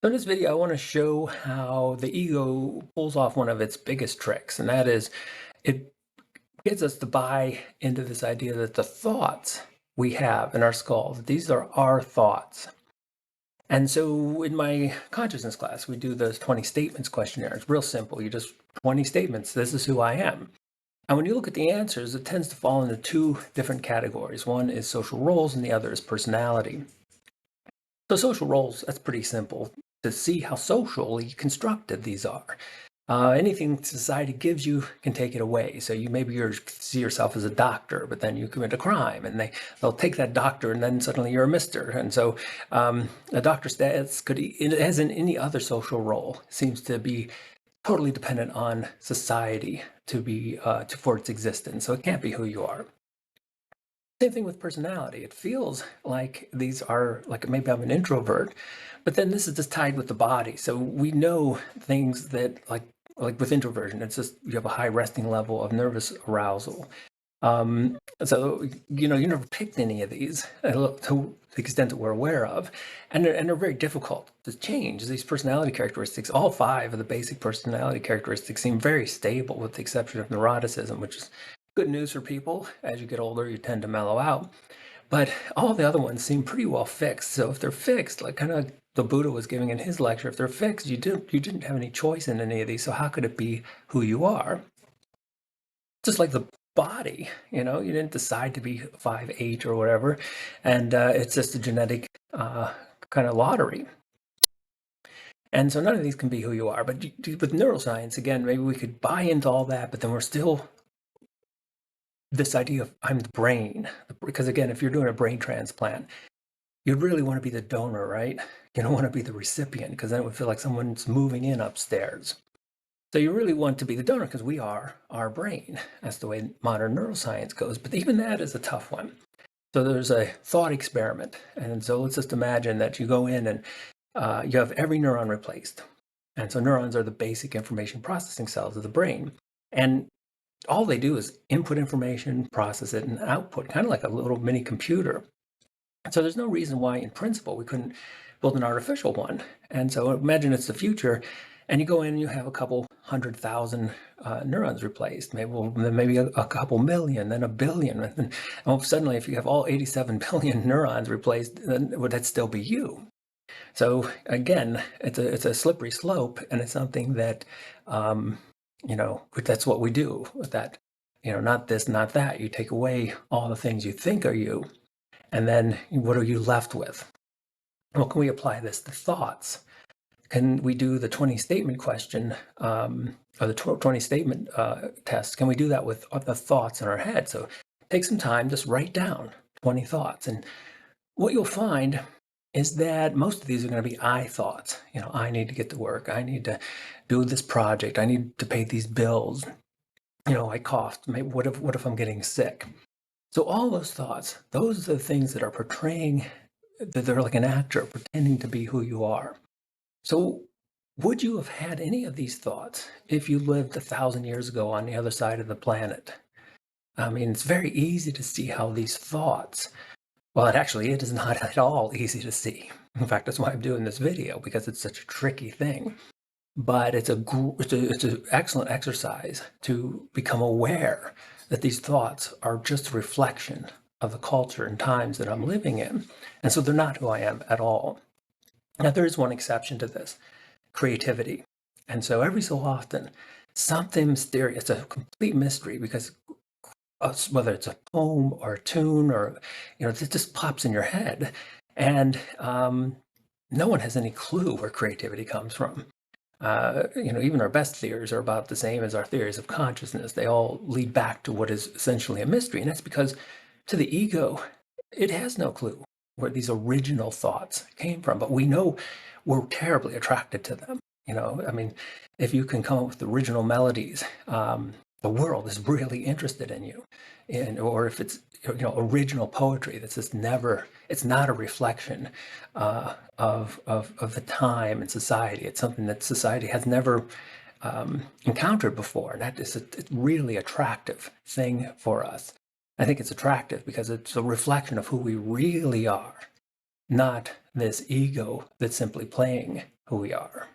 So in this video, I want to show how the ego pulls off one of its biggest tricks, and that is it gets us to buy into this idea that the thoughts we have in our skulls, these are our thoughts. And so in my consciousness class, we do those 20 statements questionnaire. It's real simple. You just 20 statements. This is who I am. And when you look at the answers, it tends to fall into two different categories. One is social roles and the other is personality. So social roles, that's pretty simple to see how socially constructed these are. Anything society gives you can take it away. So you see yourself as a doctor, but then you commit a crime, and they'll take that doctor, and then suddenly you're a mister. And so a doctor status as in any other social role, seems to be totally dependent on society for its existence. So it can't be who you are. Same thing with personality. It feels like these are like maybe I'm an introvert, but then this is just tied with the body. So we know things that with introversion, it's just you have a high resting level of nervous arousal. So you never picked any of these to the extent that we're aware of, and they're very difficult to change. These personality characteristics, all five of the basic personality characteristics, seem very stable, with the exception of neuroticism, which is good news for people. As you get older, you tend to mellow out. But all the other ones seem pretty well fixed. So if they're fixed, like kind of the Buddha was giving in his lecture, if they're fixed, you didn't have any choice in any of these. So how could it be who you are? Just like the body, you didn't decide to be 5'8" or whatever, and it's just a genetic kind of lottery. And so none of these can be who you are. But with neuroscience, again, maybe we could buy into all that, but then we're still this idea of I'm the brain. Because again, if you're doing a brain transplant, you'd really want to be the donor, right? You don't want to be the recipient, because then it would feel like someone's moving in upstairs. So you really want to be the donor because we are our brain. That's the way modern neuroscience goes. But even that is a tough one. So there's a thought experiment. And so let's just imagine that you go in and you have every neuron replaced. And so neurons are the basic information processing cells of the brain. And all they do is input information, process it, and output, kind of like a little mini computer. So there's no reason why, in principle, we couldn't build an artificial one. And so imagine it's the future, and you go in and you have a couple 100,000 neurons replaced, maybe a couple million, then a billion. And suddenly, if you have all 87 billion neurons replaced, then would that still be you? So again, it's a slippery slope, and it's something that, that's what we do with that. Not this, not that. You take away all the things you think are you, and then what are you left with? Well, can we apply this to thoughts? Can we do the 20 statement question or the 20 statement test? Can we do that with the thoughts in our head? So take some time, just write down 20 thoughts. And what you'll find is that most of these are going to be I thoughts. I need to get to work. I need to do this project. I need to pay these bills. I coughed. Maybe, what if I'm getting sick? So all those thoughts, those are the things that are portraying that they're like an actor pretending to be who you are. So would you have had any of these thoughts if you lived 1,000 years ago on the other side of the planet? I mean, it's very easy to see how these thoughts, well, it is not at all easy to see. In fact, that's why I'm doing this video, because it's such a tricky thing. But it's an excellent exercise to become aware that these thoughts are just a reflection of the culture and times that I'm living in. And so they're not who I am at all. Now, there is one exception to this: creativity. And so every so often, something mysterious, it's a complete mystery, because whether it's a poem or a tune or, it just pops in your head. And no one has any clue where creativity comes from. Even our best theories are about the same as our theories of consciousness. They all lead back to what is essentially a mystery. And that's because to the ego, it has no clue where these original thoughts came from. But we know we're terribly attracted to them. I mean, if you can come up with original melodies, the world is really interested in you. Or if it's original poetry that's just never, it's not a reflection of the time and society. It's something that society has never encountered before, and that is a really attractive thing for us. I think it's attractive because it's a reflection of who we really are. not this ego that's simply playing who we are.